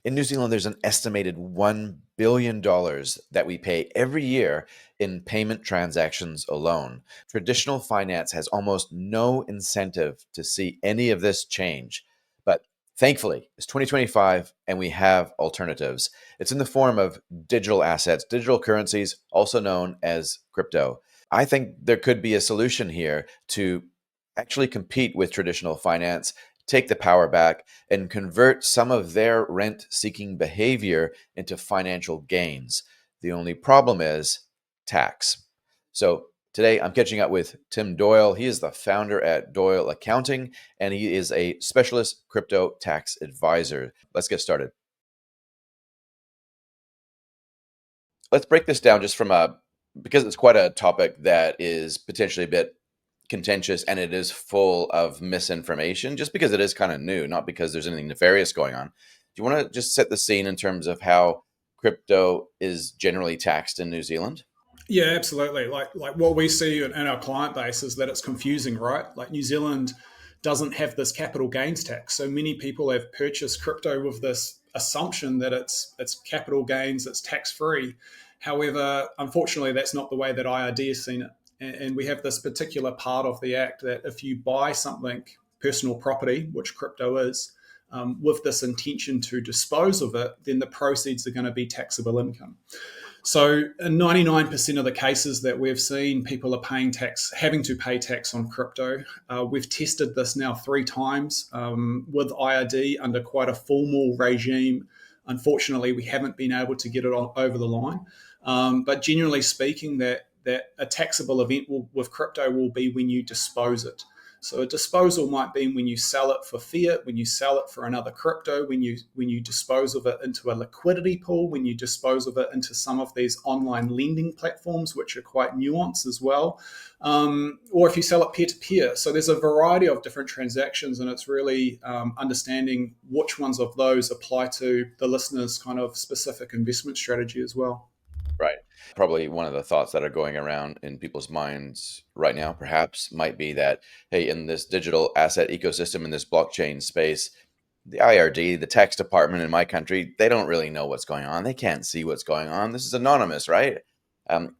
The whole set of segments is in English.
In New Zealand, there's an estimated $1 billion that we pay every year in payment transactions alone. Traditional finance has almost no incentive to see any of this change. But thankfully, it's 2025 and we have alternatives. It's in the form of digital assets, digital currencies, also known as crypto. I think there could be a solution here to actually compete with traditional finance, take the power back, and convert some of their rent seeking behavior into financial gains. The only problem is tax. So today I'm catching up with Tim Doyle. He is the founder at Doyle Accounting, and he is a specialist crypto tax advisor. Let's get started. Let's break this down just from because it's quite a topic that is potentially a bit contentious and it is full of misinformation just because it is kind of new, not because there's anything nefarious going on. Do you want to just set the scene in terms of how crypto is generally taxed in New Zealand? Yeah, absolutely. Like what we see in our client base is that it's confusing, right? Like New Zealand doesn't have this capital gains tax. So many people have purchased crypto with this assumption that it's capital gains, it's tax free. However, unfortunately, that's not the way that IRD has seen it. And we have this particular part of the act that if you buy something, personal property, which crypto is, with this intention to dispose of it, then the proceeds are going to be taxable income. So in 99% of the cases that we've seen, people are paying tax, having to pay tax on crypto. We've tested this now 3 times with IRD under quite a formal regime. Unfortunately, we haven't been able to get it over the line. But generally speaking, that a taxable event with crypto will be when you dispose it. So a disposal might be when you sell it for fiat, when you sell it for another crypto, when you dispose of it into a liquidity pool, when you dispose of it into some of these online lending platforms, which are quite nuanced as well, or if you sell it peer-to-peer. So there's a variety of different transactions, and it's really understanding which ones of those apply to the listener's kind of specific investment strategy as well. Right. Probably one of the thoughts that are going around in people's minds right now, perhaps, might be that, hey, in this digital asset ecosystem, in this blockchain space, the IRD, the tax department in my country, they don't really know what's going on. They can't see what's going on. This is anonymous, right? Um,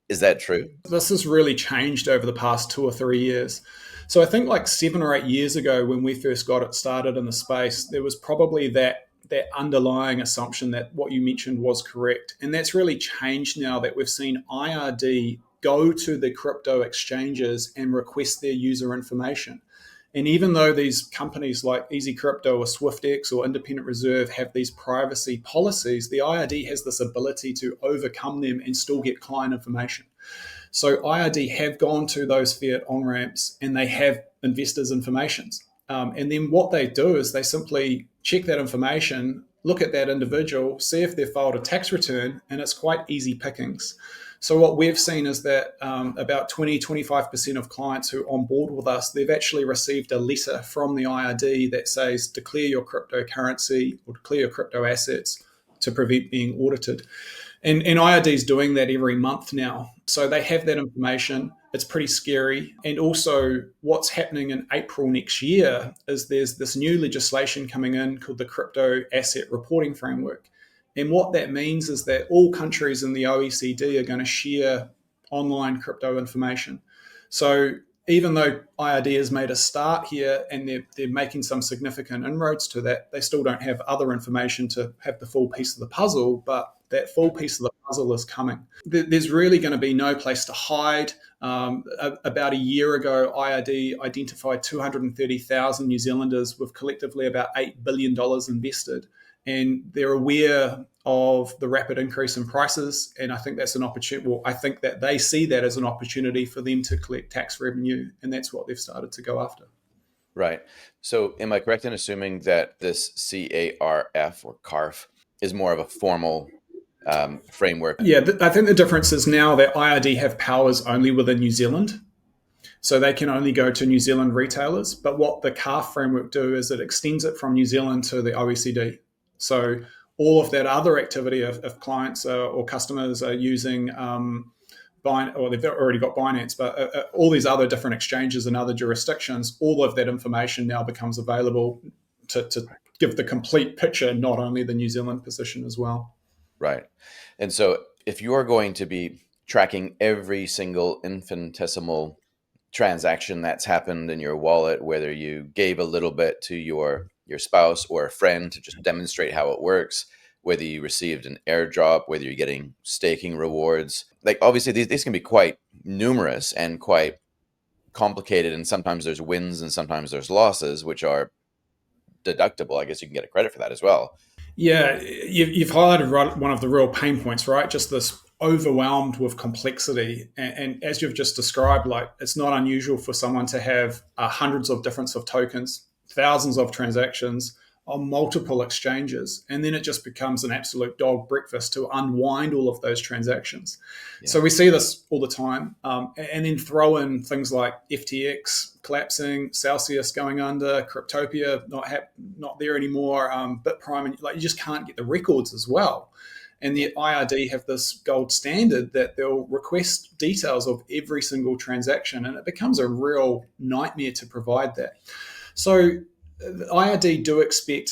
is that true? This has really changed over the past 2 or 3 years. So I think like 7 or 8 years ago, when we first got it started in the space, there was probably that underlying assumption that what you mentioned was correct. And that's really changed now that we've seen IRD go to the crypto exchanges and request their user information. And even though these companies like Easy Crypto or SwiftX or Independent Reserve have these privacy policies, the IRD has this ability to overcome them and still get client information. So IRD have gone to those fiat on-ramps and they have investors' information. And then what they do is they simply check that information, look at that individual, see if they've filed a tax return, and it's quite easy pickings. So what we've seen is that about 20-25% of clients who are on board with us, they've actually received a letter from the IRD that says declare your cryptocurrency or declare your crypto assets to prevent being audited. And IRD is doing that every month now. So they have that information. It's pretty scary. And also, what's happening in April next year is there's this new legislation coming in called the Crypto Asset Reporting Framework. And what that means is that all countries in the OECD are going to share online crypto information. So even though IRD has made a start here and they're making some significant inroads to that, they still don't have other information to have the full piece of the puzzle, but that full piece of the puzzle is coming. There's really going to be no place to hide. About a year ago, IRD identified 230,000 New Zealanders with collectively about $8 billion invested. And they're aware of the rapid increase in prices. And I think that's an opportunity. Well, I think that they see that as an opportunity for them to collect tax revenue. And that's what they've started to go after. Right. So am I correct in assuming that this CARF or CARF is more of a formal framework? Yeah, I think the difference is now that IRD have powers only within New Zealand. So they can only go to New Zealand retailers. But what the CARF framework do is it extends it from New Zealand to the OECD. So all of that other activity if clients or customers are using or they've already got Binance, but all these other different exchanges in other jurisdictions, all of that information now becomes available to give the complete picture, not only the New Zealand position as well. Right. And so if you are going to be tracking every single infinitesimal transaction that's happened in your wallet, whether you gave a little bit to your spouse or a friend to just demonstrate how it works, whether you received an airdrop, whether you're getting staking rewards, like obviously these can be quite numerous and quite complicated, and sometimes there's wins and sometimes there's losses, which are deductible. I guess you can get a credit for that as well. Yeah, you've highlighted one of the real pain points, right? Just this overwhelmed with complexity, and as you've just described, like it's not unusual for someone to have hundreds of different of tokens, thousands of transactions on multiple exchanges, and then it just becomes an absolute dog breakfast to unwind all of those transactions. Yeah. So we see this all the time, and then throw in things like FTX collapsing, Celsius going under, Cryptopia not there anymore, BitPrime, and like you just can't get the records as well. And the IRD have this gold standard that they'll request details of every single transaction, and it becomes a real nightmare to provide that. So the IRD do expect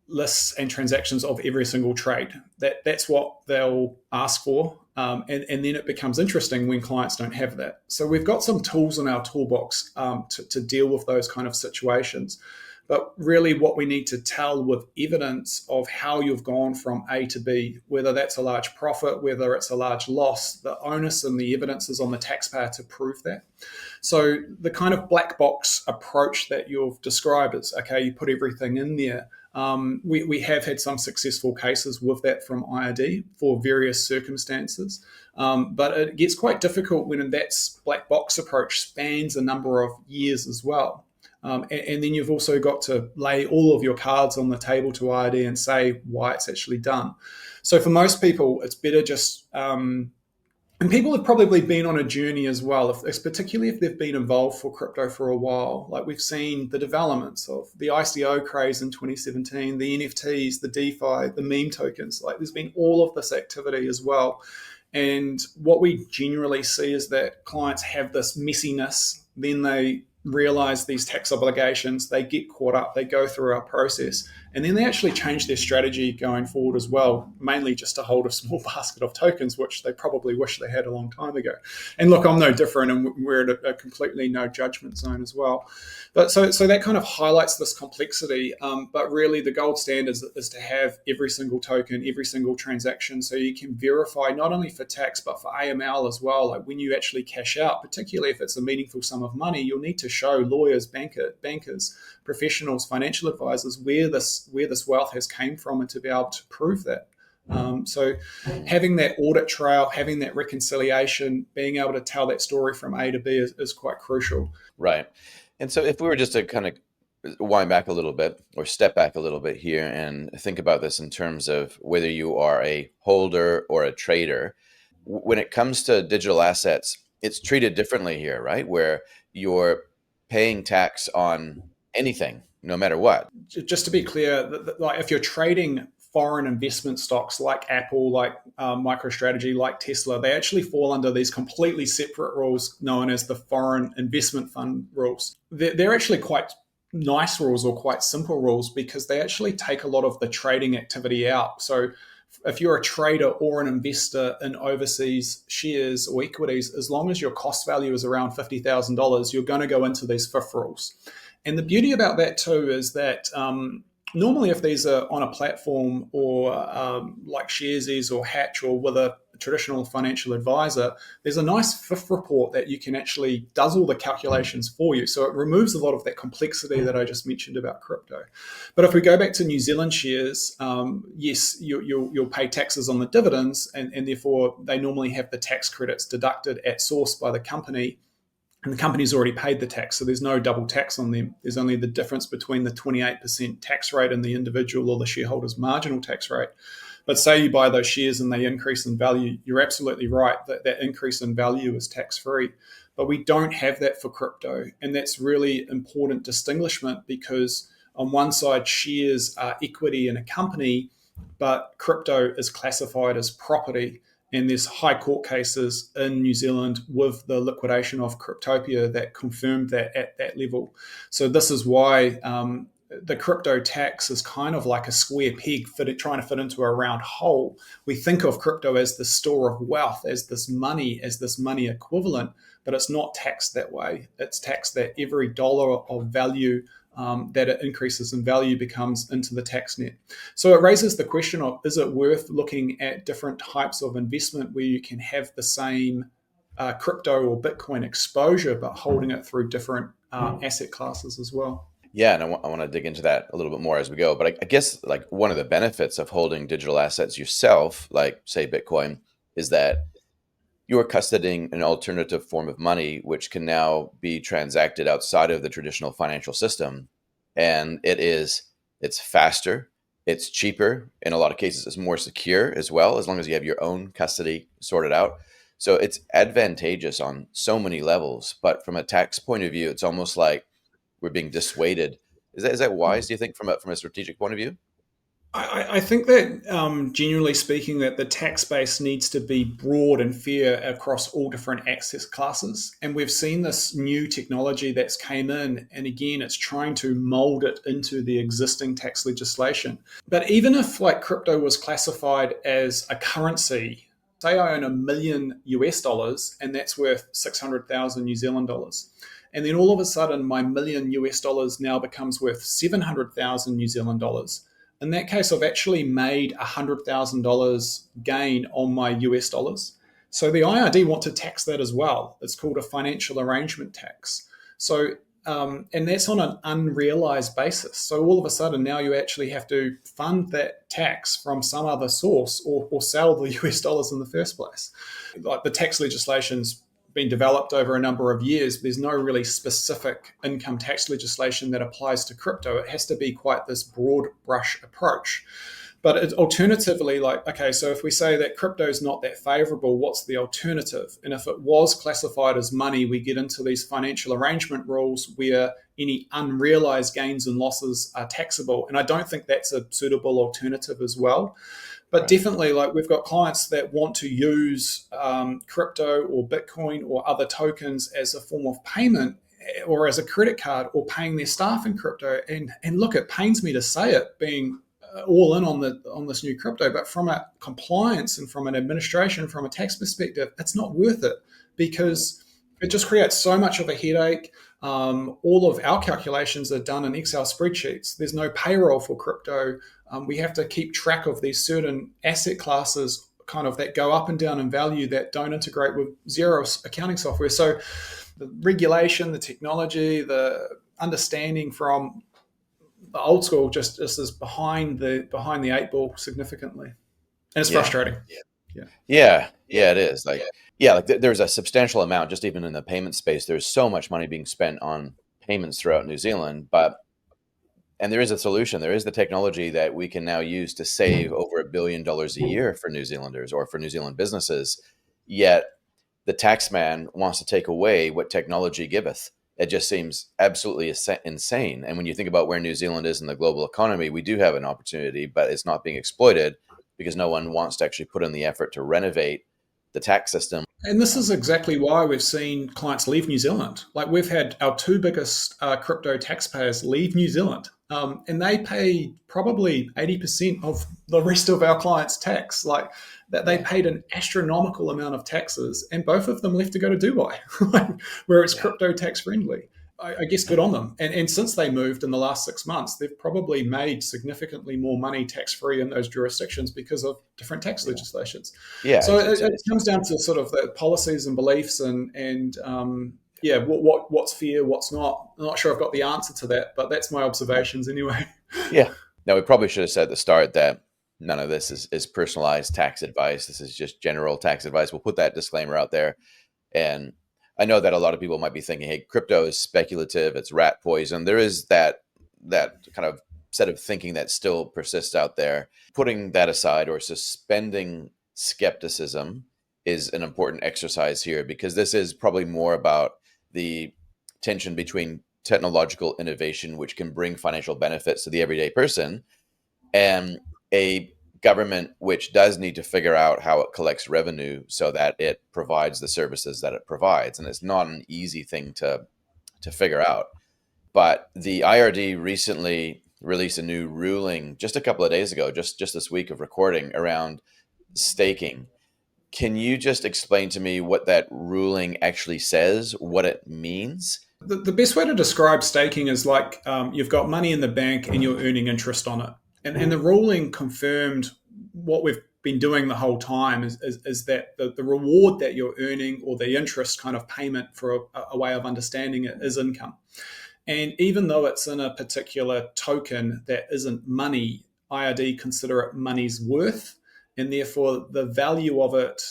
lists and transactions of every single trade. That's what they'll ask for. And then it becomes interesting when clients don't have that. So we've got some tools in our toolbox to deal with those kind of situations. But really what we need to tell with evidence of how you've gone from A to B, whether that's a large profit, whether it's a large loss, the onus and the evidence is on the taxpayer to prove that. So the kind of black box approach that you've described is, okay, you put everything in there. We have had some successful cases with that from IRD for various circumstances, but it gets quite difficult when that black box approach spans a number of years as well. And then you've also got to lay all of your cards on the table to IRD and say why it's actually done. So for most people, it's better just, and people have probably been on a journey as well, particularly if they've been involved for crypto for a while. Like we've seen the developments of the ICO craze in 2017, the NFTs, the DeFi, the meme tokens. Like there's been all of this activity as well. And what we generally see is that clients have this messiness, then they realize these tax obligations, they get caught up, they go through our process, and then they actually change their strategy going forward as well, mainly just to hold a small basket of tokens, which they probably wish they had a long time ago. And look, I'm no different, and we're at a completely no judgment zone as well. But so that kind of highlights this complexity, but really the gold standard is to have every single token, every single transaction, so you can verify not only for tax, but for AML as well. Like when you actually cash out, particularly if it's a meaningful sum of money, you'll need to show lawyers, bankers, professionals, financial advisors where this wealth has came from, and to be able to prove that. So having that audit trail, having that reconciliation, being able to tell that story from A to B is quite crucial. Right. And so if we were just to kind of wind back a little bit or step back a little bit here and think about this in terms of whether you are a holder or a trader, when it comes to digital assets, it's treated differently here, right? Where you're paying tax on anything, no matter what. Just to be clear, like if you're trading foreign investment stocks like Apple, like MicroStrategy, like Tesla, they actually fall under these completely separate rules known as the foreign investment fund rules. They're actually quite nice rules or quite simple rules because they actually take a lot of the trading activity out. So if you're a trader or an investor in overseas shares or equities, as long as your cost value is around $50,000, you're going to go into these fifth rules. And the beauty about that too is that normally if these are on a platform or like Sharesies or Hatch or with a traditional financial advisor, there's a nice fifth report that you can actually does all the calculations for you. So it removes a lot of that complexity that I just mentioned about crypto. But if we go back to New Zealand shares, yes, you'll pay taxes on the dividends, and therefore they normally have the tax credits deducted at source by the company. And the company's already paid the tax, so there's no double tax on them. There's only the difference between the 28% tax rate and the individual or the shareholder's marginal tax rate. But say you buy those shares and they increase in value, you're absolutely right that increase in value is tax-free. But we don't have that for crypto. And that's really important distinguishment because on one side, shares are equity in a company, but crypto is classified as property. And there's high court cases in New Zealand with the liquidation of Cryptopia that confirmed that at that level. So this is why the crypto tax is kind of like a square peg trying to fit into a round hole. We think of crypto as the store of wealth, as this money equivalent, but it's not taxed that way. It's taxed that every dollar of value that it increases in value becomes into the tax net. So it raises the question of, is it worth looking at different types of investment where you can have the same crypto or Bitcoin exposure, but holding it through different asset classes as well? Yeah, and I want to dig into that a little bit more as we go. But I guess like one of the benefits of holding digital assets yourself, like say Bitcoin, is that you're custodying an alternative form of money, which can now be transacted outside of the traditional financial system. And it's faster, it's cheaper. In a lot of cases, it's more secure as well, as long as you have your own custody sorted out. So it's advantageous on so many levels. But from a tax point of view, it's almost like we're being dissuaded. Is that wise, do you think, from a strategic point of view? I think that, genuinely speaking, that the tax base needs to be broad and fair across all different access classes. And we've seen this new technology that's came in, and again, it's trying to mold it into the existing tax legislation. But even if like crypto was classified as a currency, say I own $1 million US, and that's worth 600,000 New Zealand dollars. And then all of a sudden, my $1 million US now becomes worth 700,000 New Zealand dollars. In that case, I've actually made $100,000 gain on my US dollars. So the IRD want to tax that as well. It's called a financial arrangement tax. So, and that's on an unrealized basis. So all of a sudden now you actually have to fund that tax from some other source, or sell the US dollars in the first place. Like the tax legislation's been developed over a number of years. There's no really specific income tax legislation that applies to crypto. It has to be quite this broad brush approach. But alternatively, like, okay, so if we say that crypto is not that favorable, what's the alternative? And if it was classified as money, we get into these financial arrangement rules where any unrealized gains and losses are taxable. And I don't think that's a suitable alternative as well. But definitely, like, we've got clients that want to use crypto or Bitcoin or other tokens as a form of payment, or as a credit card, or paying their staff in crypto. And look, it pains me to say it, being all in on this new crypto, but from a compliance and from an administration, from a tax perspective, it's not worth it, because it just creates so much of a headache. All of our calculations are done in Excel spreadsheets. There's no payroll for crypto. We have to keep track of these certain asset classes kind of that go up and down in value that don't integrate with Xero's accounting software. So the regulation, the technology, the understanding from the old school just is behind the eight ball significantly. And it's Yeah. frustrating. Yeah. Yeah, it is. Like, yeah, like there's a substantial amount, just even in the payment space. There's so much money being spent on payments throughout New Zealand, and there is a solution. There is the technology that we can now use to save over $1 billion a year for New Zealanders or for New Zealand businesses. Yet the tax man wants to take away what technology giveth. It just seems absolutely insane. And when you think about where New Zealand is in the global economy, we do have an opportunity, but it's not being exploited because no one wants to actually put in the effort to renovate the tax system. And this is exactly why we've seen clients leave New Zealand. Like, we've had our two biggest crypto taxpayers leave New Zealand, and they pay probably 80% of the rest of our clients' tax. Like, that they paid an astronomical amount of taxes, and both of them left to go to Dubai, where it's crypto tax friendly. I guess good on them. And since they moved in the last 6 months, they've probably made significantly more money tax free in those jurisdictions because of different tax legislations. Yeah, So it comes down to sort of the policies and beliefs, and yeah, what's fair, what's not. I'm not sure I've got the answer to that, but that's my observations anyway. yeah. Now, we probably should have said at the start that none of this is personalized tax advice. This is just general tax advice. We'll put that disclaimer out there. And I know that a lot of people might be thinking, hey, crypto is speculative, it's rat poison. There is that kind of set of thinking that still persists out there. Putting that aside, or suspending skepticism, is an important exercise here, because this is probably more about the tension between technological innovation, which can bring financial benefits to the everyday person, and a government which does need to figure out how it collects revenue so that it provides the services that it provides. And it's not an easy thing to figure out. But the IRD recently released a new ruling just a couple of days ago, just this week of recording, around staking. Can you just explain to me what that ruling actually says, what it means? The best way to describe staking is like you've got money in the bank and you're earning interest on it. And the ruling confirmed what we've been doing the whole time is that the reward that you're earning, or the interest kind of payment, for a way of understanding it, is income. And even though it's in a particular token that isn't money, IRD consider it money's worth. And therefore, the value of it,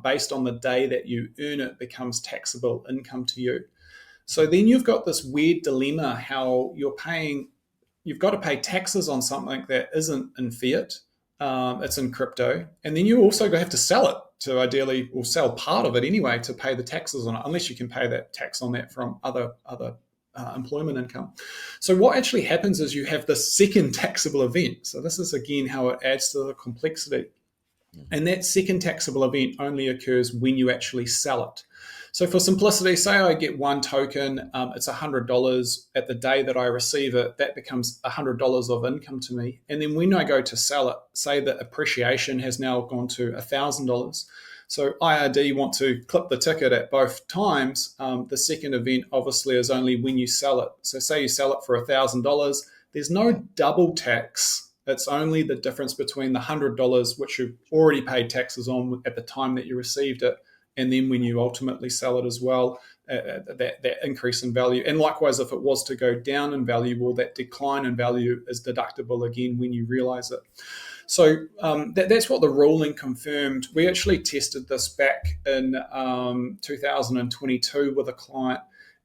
based on the day that you earn it, becomes taxable income to you. So then you've got this weird dilemma how you've got to pay taxes on something that isn't in fiat, it's in crypto. And then you also have to sell it to, ideally, or sell part of it anyway, to pay the taxes on it, unless you can pay that tax on that from other employment income. So what actually happens is you have this second taxable event. So this is again how it adds to the complexity. And that second taxable event only occurs when you actually sell it. So for simplicity, say I get one token, it's $100 at the day that I receive it, that becomes $100 of income to me. And then when I go to sell it, say that appreciation has now gone to $1,000. So IRD want to clip the ticket at both times. The second event obviously is only when you sell it. So say you sell it for $1,000, there's no double tax. It's only the difference between the $100, which you've already paid taxes on at the time that you received it, and then when you ultimately sell it as well, that increase in value. And likewise, if it was to go down in value, well, that decline in value is deductible again when you realize it. So that's what the ruling confirmed. We actually tested this back in 2022 with a client,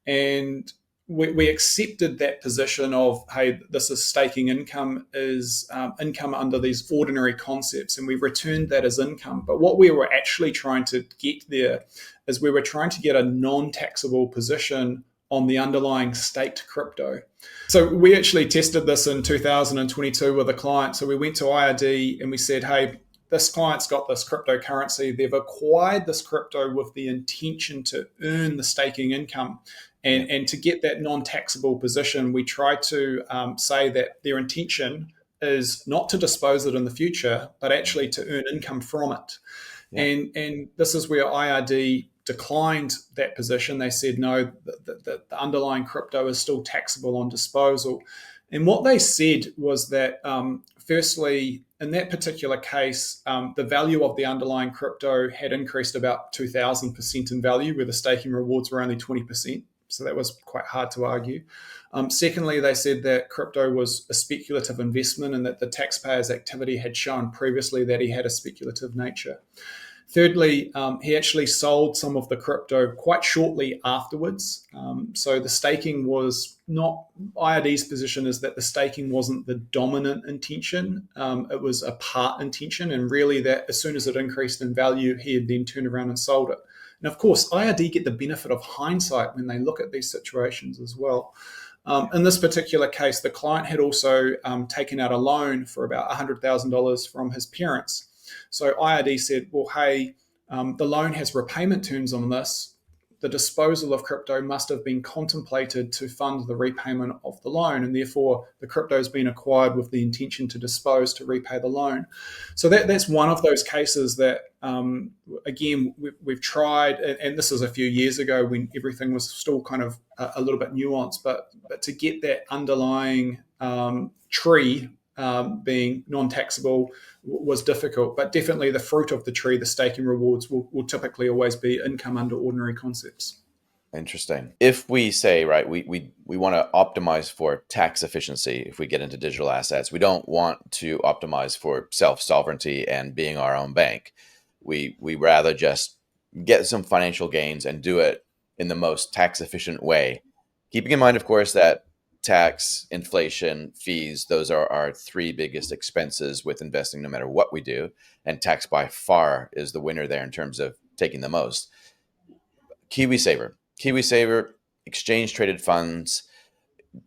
and we accepted that position of, hey, this is staking income, is income under these ordinary concepts, and we returned that as income. But what we were actually trying to get there is we were trying to get a non-taxable position on the underlying staked crypto. So we actually tested this in 2022 with a client. So we went to IRD and we said, hey, this client's got this cryptocurrency. They've acquired this crypto with the intention to earn the staking income. And to get that non-taxable position, we try to say that their intention is not to dispose it in the future, but actually to earn income from it. Yeah. And this is where IRD declined that position. They said, no, the underlying crypto is still taxable on disposal. And what they said was that, firstly, in that particular case, the value of the underlying crypto had increased about 2,000% in value, where the staking rewards were only 20%. So that was quite hard to argue. Secondly, they said that crypto was a speculative investment and that the taxpayers' activity had shown previously that he had a speculative nature. Thirdly, he actually sold some of the crypto quite shortly afterwards. So the staking was not, IRD's position is that the staking wasn't the dominant intention. It was a part intention, and really that as soon as it increased in value, he had then turned around and sold it. And of course, IRD get the benefit of hindsight when they look at these situations as well. In this particular case, the client had also taken out a loan for about $100,000 from his parents. So IRD said, well, hey, the loan has repayment terms on this. The disposal of crypto must have been contemplated to fund the repayment of the loan, and therefore the crypto has been acquired with the intention to dispose to repay the loan. So that's one of those cases that, again, we've tried, and this is a few years ago when everything was still kind of a little bit nuanced, but to get that underlying tree being non-taxable was difficult, but definitely the fruit of the tree, the staking rewards, will typically always be income under ordinary concepts. Interesting. If we say, right, we want to optimize for tax efficiency if we get into digital assets, we don't want to optimize for self-sovereignty and being our own bank. We rather just get some financial gains and do it in the most tax efficient way. Keeping in mind, of course, that tax, inflation, fees, those are our three biggest expenses with investing no matter what we do. And tax by far is the winner there in terms of taking the most. KiwiSaver, exchange traded funds.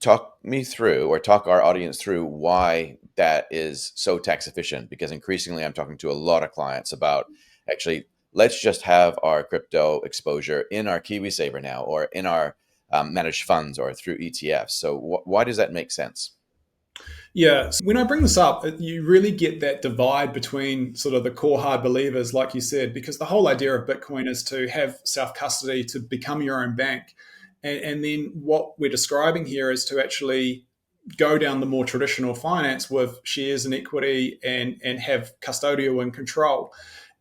Talk me through, or talk our audience through, why that is so tax efficient, because increasingly I'm talking to a lot of clients about, actually, let's just have our crypto exposure in our KiwiSaver now, or in our managed funds or through ETFs. So why does that make sense? Yeah. So when I bring this up, you really get that divide between sort of the core hard believers, like you said, because the whole idea of Bitcoin is to have self custody, to become your own bank. And then what we're describing here is to actually go down the more traditional finance with shares and equity and have custodial and control.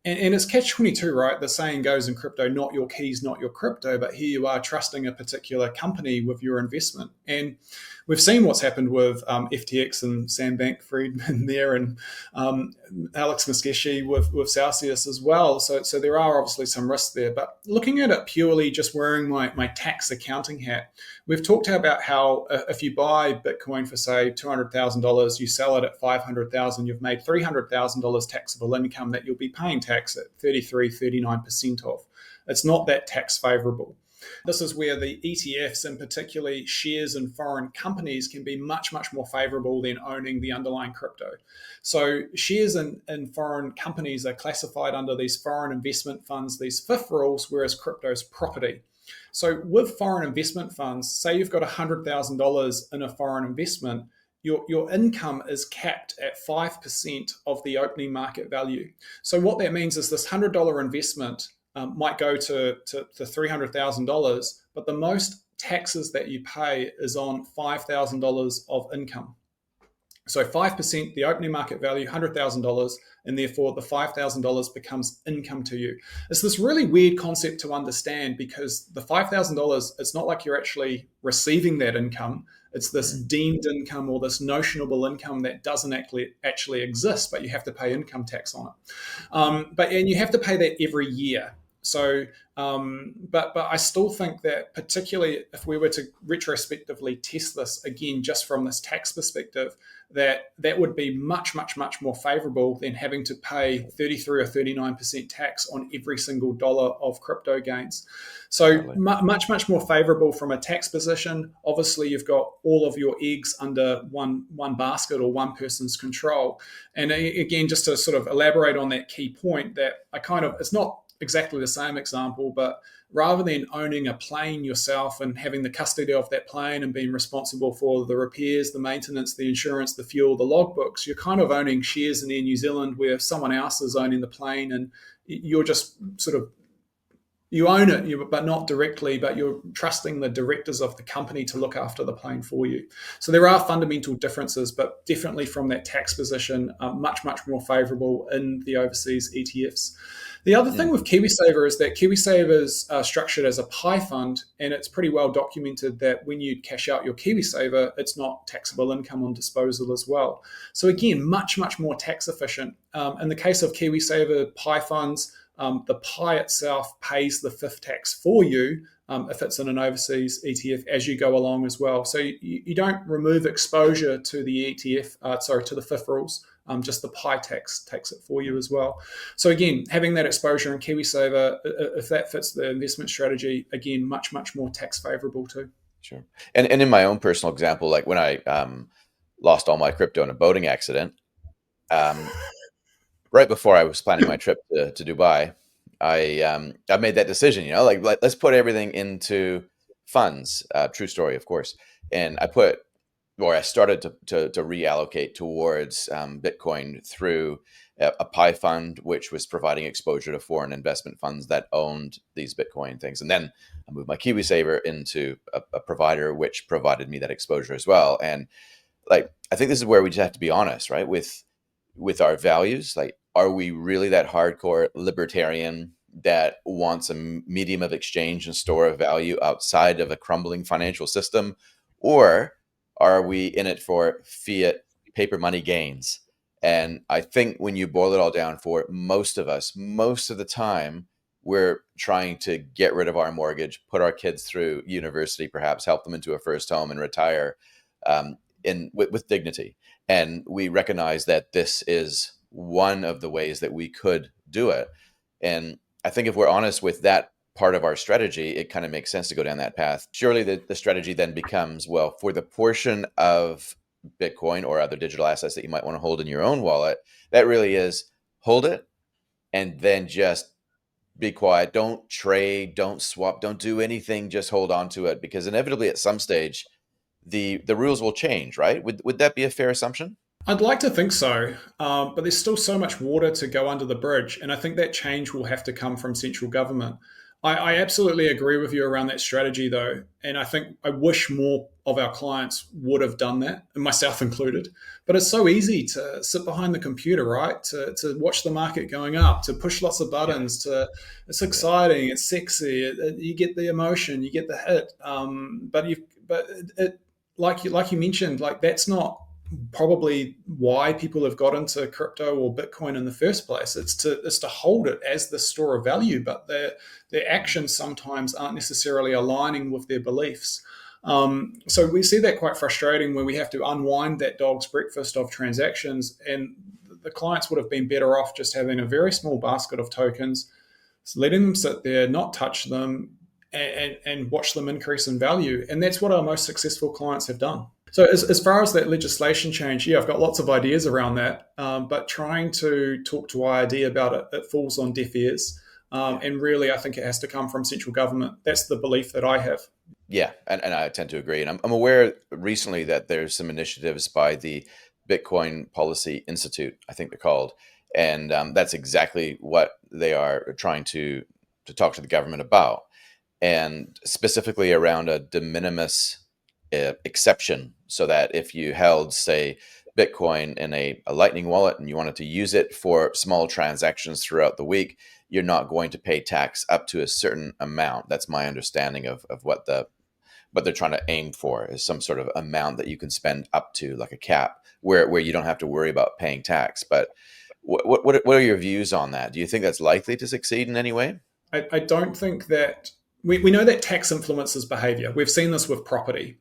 And it's catch 22, right? The saying goes in crypto, not your keys, not your crypto, but here you are trusting a particular company with your investment. And we've seen what's happened with FTX and Sam Bankman-Fried there, and Alex Muskeshi with Celsius as well. So there are obviously some risks there. But looking at it purely just wearing my tax accounting hat, we've talked about how if you buy Bitcoin for, say, $200,000, you sell it at $500,000, you've made $300,000 taxable income that you'll be paying tax at 33, 39% of. It's not that tax favorable. This is where the ETFs, and particularly shares in foreign companies, can be much, much more favorable than owning the underlying crypto. So shares in foreign companies are classified under these foreign investment funds, these fifth rules, whereas crypto is property. So with foreign investment funds, say you've got $100,000 in a foreign investment, your income is capped at 5% of the opening market value. So what that means is this $100 investment might go to $300,000, but the most taxes that you pay is on $5,000 of income. So 5%, the opening market value, $100,000, and therefore the $5,000 becomes income to you. It's this really weird concept to understand, because the $5,000, it's not like you're actually receiving that income. It's this deemed income or this notionable income that doesn't actually exist, but you have to pay income tax on it. And you have to pay that every year. So, but I still think that, particularly if we were to retrospectively test this again, just from this tax perspective, that would be much, much, much more favorable than having to pay 33 or 39% tax on every single dollar of crypto gains. So Totally. much, much more favorable from a tax position. Obviously, you've got all of your eggs under one basket or one person's control. And again, just to sort of elaborate on that key point, that it's not exactly the same example, but rather than owning a plane yourself and having the custody of that plane and being responsible for the repairs, the maintenance, the insurance, the fuel, the logbooks, you're kind of owning shares in Air New Zealand where someone else is owning the plane, and you're just sort of, you own it, but not directly, but you're trusting the directors of the company to look after the plane for you. So there are fundamental differences, but definitely from that tax position, much, much more favorable in the overseas ETFs. The other thing with KiwiSaver is that KiwiSaver is structured as a pie fund, and it's pretty well documented that when you cash out your KiwiSaver, it's not taxable income on disposal as well. So again, much, much more tax efficient. In the case of KiwiSaver pie funds, the pie itself pays the fifth tax for you if it's in an overseas ETF as you go along as well. So you don't remove exposure to the ETF, to the fifth rules. Just the pie tax takes it for you as well. So again, having that exposure in KiwiSaver, if that fits the investment strategy, again, much, much more tax favorable too. Sure. And in my own personal example, like when I lost all my crypto in a boating accident, right before I was planning my trip to Dubai, I made that decision, like let's put everything into funds. True story, of course. And I started to reallocate towards Bitcoin through a pie fund, which was providing exposure to foreign investment funds that owned these Bitcoin things. And then I moved my KiwiSaver into a provider which provided me that exposure as well. And like, I think this is where we just have to be honest, right? With our values, like, are we really that hardcore libertarian that wants a medium of exchange and store of value outside of a crumbling financial system? Or are we in it for fiat paper money gains? And I think when you boil it all down, for most of us, most of the time, we're trying to get rid of our mortgage, put our kids through university, perhaps help them into a first home and retire with dignity. And we recognize that this is one of the ways that we could do it. And I think if we're honest with that part of our strategy, it kind of makes sense to go down that path. Surely the strategy then becomes, well, for the portion of Bitcoin or other digital assets that you might want to hold in your own wallet, that really is hold it and then just be quiet, don't trade, don't swap, don't do anything, just hold on to it, because inevitably at some stage the rules will change, right? Would that be a fair assumption? I'd like to think so, but there's still so much water to go under the bridge, and I think that change will have to come from central government. I absolutely agree with you around that strategy, though, and I think I wish more of our clients would have done that, and myself included. But it's so easy to sit behind the computer, right? To watch the market going up, to push lots of Yeah, buttons. To It's yeah, exciting, it's sexy, you get the emotion, you get the hit. But it like you mentioned, like that's not probably why people have got into crypto or Bitcoin in the first place. It's to hold it as the store of value, but their mm, actions sometimes aren't necessarily aligning with their beliefs. So we see that quite frustrating where we have to unwind that dog's breakfast of transactions, and the clients would have been better off just having a very small basket of tokens, letting them sit there, not touch them, and watch them increase in value. And that's what our most successful clients have done. So as far as that legislation change, yeah, I've got lots of ideas around that, but trying to talk to IRD about it, it falls on deaf ears. yeah. And really, I think it has to come from central government. That's the belief that I have. Yeah, and I tend to agree. And I'm aware recently that there's some initiatives by the Bitcoin Policy Institute, I think they're called, and that's exactly what they are trying to talk to the government about, and specifically around a de minimis exception, so that if you held, say, Bitcoin in a Lightning wallet and you wanted to use it for small transactions throughout the week, you're not going to pay tax up to a certain amount. That's my understanding of what they're trying to aim for, is some sort of amount that you can spend up to, like a cap, where you don't have to worry about paying tax. But what are your views on that? Do you think that's likely to succeed in any way? I don't think that we know that tax influences behavior. We've seen this with property.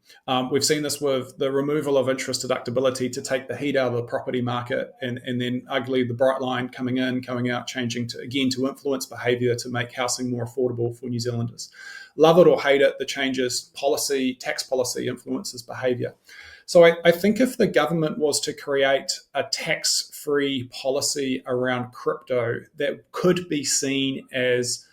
We've seen this with the removal of interest deductibility to take the heat out of the property market, and then ugly the bright line coming in, coming out, changing to again to influence behavior to make housing more affordable for New Zealanders. Love it or hate it, the changes policy, tax policy influences behavior. So I think if the government was to create a tax-free policy around crypto that could be seen as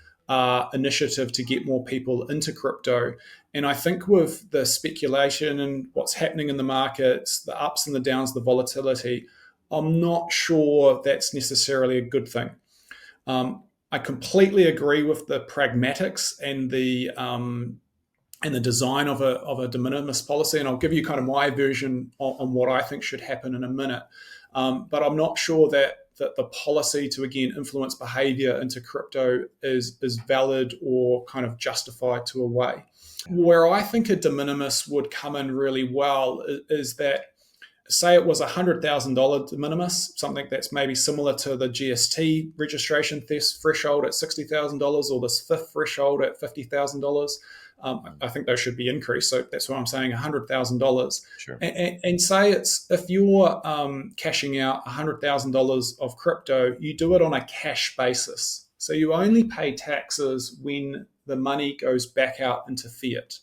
initiative to get more people into crypto. And I think with the speculation and what's happening in the markets, the ups and the downs, the volatility, I'm not sure that's necessarily a good thing. I completely agree with the pragmatics and the design of a de minimis policy, and I'll give you kind of my version on what I think should happen in a minute. But I'm not sure that the policy to again influence behavior into crypto is valid or kind of justified to a way. Where I think a de minimis would come in really well is that, say it was $100,000 de minimis, something that's maybe similar to the GST registration threshold at $60,000 or this fifth threshold at $50,000. Mm, I think those should be increased. So that's why I'm saying $100,000. sure. And say it's if you're cashing out $100,000 of crypto, you do it on a cash basis. So you only pay taxes when the money goes back out into fiat.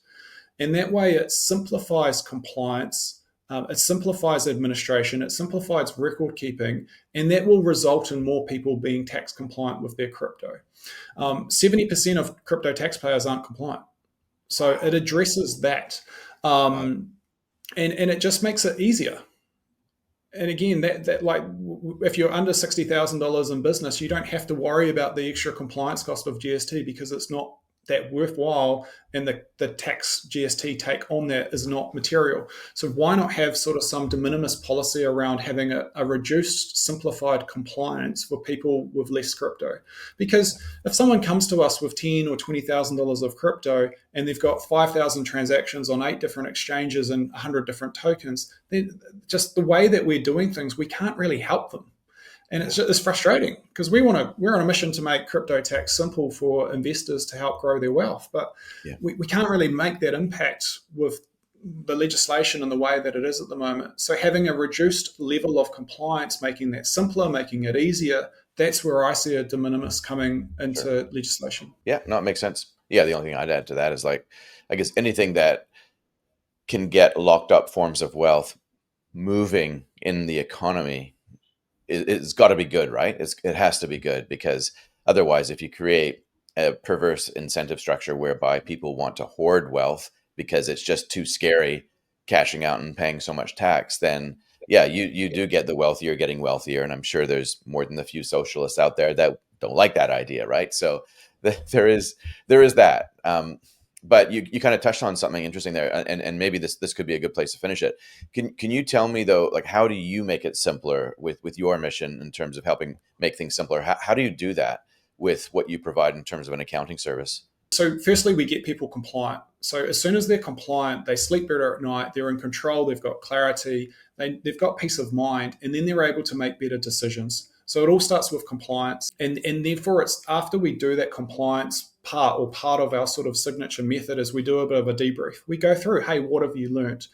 And that way it simplifies compliance, it simplifies administration, it simplifies record keeping, and that will result in more people being tax compliant with their crypto. 70% of crypto taxpayers aren't compliant. So Wow. it addresses that. Wow. And it just makes it easier. And again, that like if you're under $60,000 in business, you don't have to worry about the extra compliance cost of GST because it's not that worthwhile, and the tax GST take on that is not material. So why not have sort of some de minimis policy around having a reduced, simplified compliance for people with less crypto? Because if someone comes to us with $10,000 or $20,000 of crypto and they've got 5,000 transactions on 8 different exchanges and 100 different tokens, then just the way that we're doing things, we can't really help them. And Yeah. it's frustrating because we're on a mission to make crypto tax simple for investors to help grow their wealth, but Yeah. we can't really make that impact with the legislation in the way that it is at the moment. So having a reduced level of compliance, making that simpler, making it easier, that's where I see a de minimis coming Sure. into legislation. Yeah. No, it makes sense. Yeah. The only thing I'd add to that is, like, I guess anything that can get locked up forms of wealth moving in the economy, it's got to be good, right? It has to be good, because otherwise, if you create a perverse incentive structure whereby people want to hoard wealth because it's just too scary cashing out and paying so much tax, then yeah, you do get the wealthier getting wealthier. And I'm sure there's more than a few socialists out there that don't like that idea, right? So there is that. But you kind of touched on something interesting there, and maybe this could be a good place to finish it. Can you tell me though, like how do you make it simpler with your mission in terms of helping make things simpler? How do you do that with what you provide in terms of an accounting service? So, firstly, we get people compliant. So, as soon as they're compliant, they sleep better at night, they're in control, they've got clarity, they've got peace of mind, and then they're able to make better decisions. So, it all starts with compliance. And therefore, it's after we do that compliance part, or part of our sort of signature method, is we do a bit of a debrief. We go through, hey, what have you learned?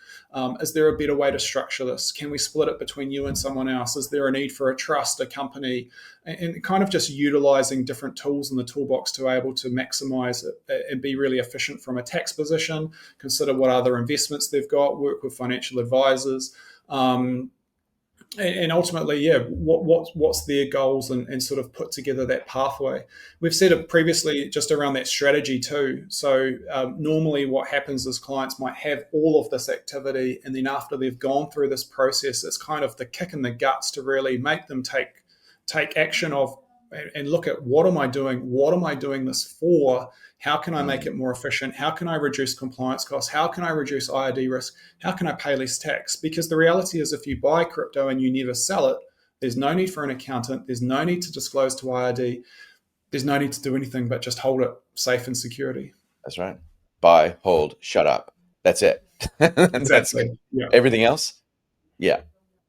Is there a better way to structure this? Can we split it between you and someone else? Is there a need for a trust, a company? And kind of just utilizing different tools in the toolbox to be able to maximize it and be really efficient from a tax position, consider what other investments they've got, work with financial advisors. And ultimately, yeah, what's their goals, and sort of put together that pathway. We've said it previously just around that strategy too. So normally what happens is clients might have all of this activity, and then after they've gone through this process, it's kind of the kick in the guts to really make them take action of and look at, what am I doing? What am I doing this for? How can I make it more efficient? How can I reduce compliance costs? How can I reduce IRD risk? How can I pay less tax? Because the reality is, if you buy crypto and you never sell it, there's no need for an accountant. There's no need to disclose to IRD. There's no need to do anything but just hold it safe in security. That's right. Buy, hold, shut up. That's it. That's Exactly. Yeah. everything else. Yeah,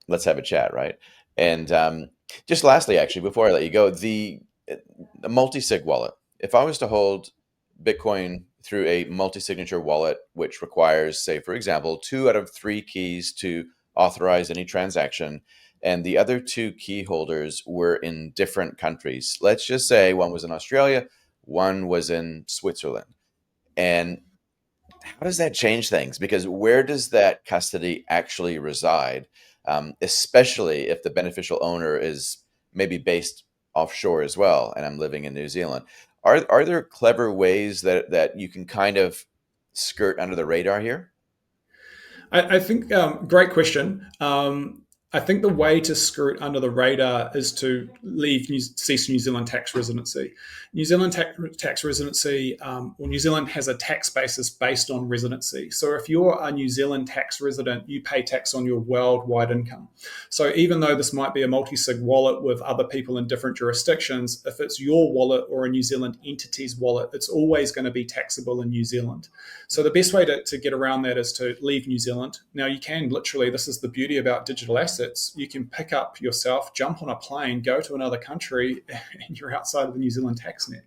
let's have a chat, right? And just lastly, actually, before I let you go, the multi-sig wallet. If I was to hold Bitcoin through a multi-signature wallet, which requires, say, for example, 2 out of 3 keys to authorize any transaction, and the other 2 key holders were in different countries. Let's just say one was in Australia, one was in Switzerland. And how does that change things? Because where does that custody actually reside, especially if the beneficial owner is maybe based offshore as well, and I'm living in New Zealand? Are there clever ways that you can kind of skirt under the radar here? I think great question. I think the way to skirt under the radar is to cease New Zealand tax residency. New Zealand tax residency, or New Zealand has a tax basis based on residency. So if you're a New Zealand tax resident, you pay tax on your worldwide income. So even though this might be a multi-sig wallet with other people in different jurisdictions, if it's your wallet or a New Zealand entity's wallet, it's always going to be taxable in New Zealand. So the best way to get around that is to leave New Zealand. Now you can literally, this is the beauty about digital assets, you can pick up yourself, jump on a plane, go to another country, and you're outside of the New Zealand tax net.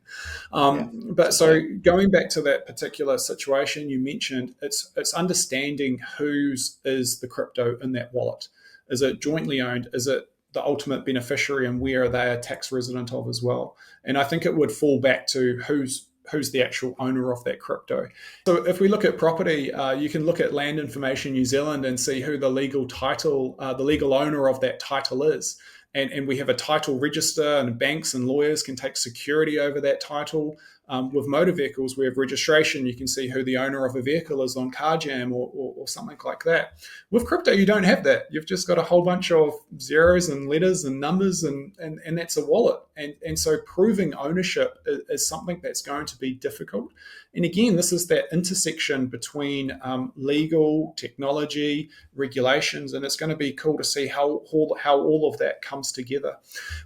But so going back to that particular situation you mentioned, it's understanding whose is the crypto in that wallet. Is it jointly owned? Is it the ultimate beneficiary, and where are they a tax resident of as well? And I think it would fall back to who's the actual owner of that crypto. So if we look at property, you can look at Land Information New Zealand and see who the legal owner of that title is. And we have a title register, and banks and lawyers can take security over that title. With motor vehicles, we have registration. You can see who the owner of a vehicle is on CarJam or something like that. With crypto, you don't have that. You've just got a whole bunch of zeros and letters and numbers, and that's a wallet. And so proving ownership is something that's going to be difficult. And again, this is that intersection between legal, technology, regulations, and it's going to be cool to see how all of that comes together.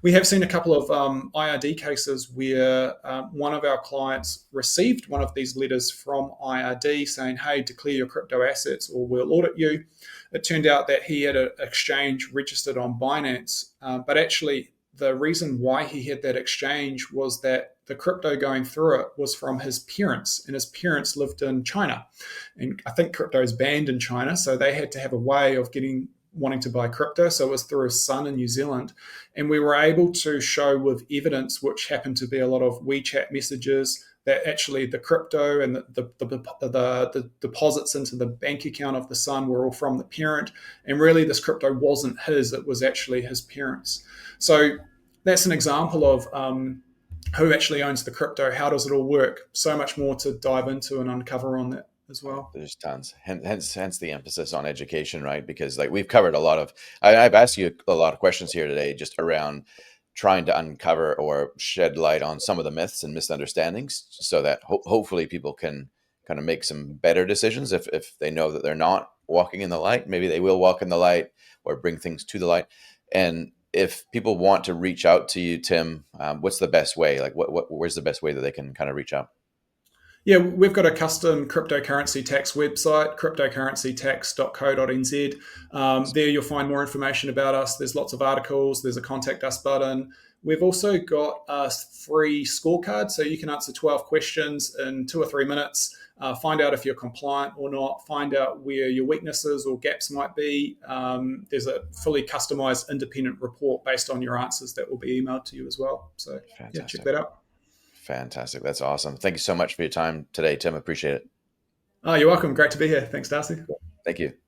We have seen a couple of IRD cases where one of our clients received one of these letters from IRD saying, hey, declare your crypto assets or we'll audit you. It turned out that he had an exchange registered on Binance, but actually the reason why he had that exchange was that the crypto going through it was from his parents, and his parents lived in China. And I think crypto is banned in China, so they had to have a way of wanting to buy crypto. So it was through his son in New Zealand. And we were able to show with evidence, which happened to be a lot of WeChat messages, that actually the crypto and the deposits into the bank account of the son were all from the parent. And really this crypto wasn't his, it was actually his parents. So that's an example of who actually owns the crypto, how does it all work. So much more to dive into and uncover on that as well. There's tons. Hence the emphasis on education, right? Because like we've covered a lot of, I've asked you a lot of questions here today, just around trying to uncover or shed light on some of the myths and misunderstandings, so that hopefully people can kind of make some better decisions. If they know that they're not walking in the light, maybe they will walk in the light or bring things to the light. And if people want to reach out to you, Tim, what's the best way? Like, where's the best way that they can kind of reach out? Yeah, we've got a custom cryptocurrency tax website, cryptocurrencytax.co.nz. There you'll find more information about us. There's lots of articles. There's a contact us button. We've also got a free scorecard, so you can answer 12 questions in 2 or 3 minutes. Find out if you're compliant or not. Find out where your weaknesses or gaps might be. There's a fully customized independent report based on your answers that will be emailed to you as well. So yeah, check Fantastic. that out. Fantastic. That's awesome. Thank you so much for your time today, Tim. Appreciate it. Oh, you're welcome. Great to be here. Thanks, Darcy. Thank you.